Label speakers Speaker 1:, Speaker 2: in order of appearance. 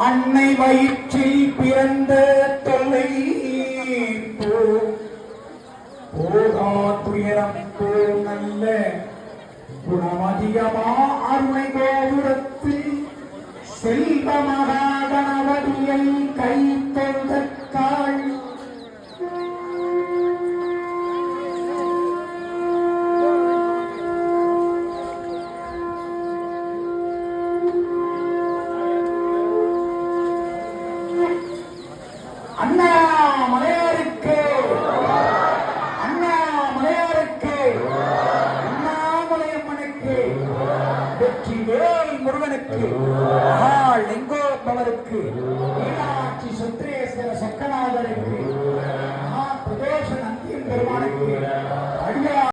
Speaker 1: அன்னை வயிற்றில் பிறந்த தொல்லை போகா துயரம் போ நல்ல குணமதியமா அருமை கோபுரத்தில் செல்வ மகாகணபதியை கை தொந்தற்காள் அண்ணா மலையாருக்கு அண்ணாமலையம்மனுக்கு வெற்றிவேல் முருகனுக்கு லிங்கோத்பவருக்கு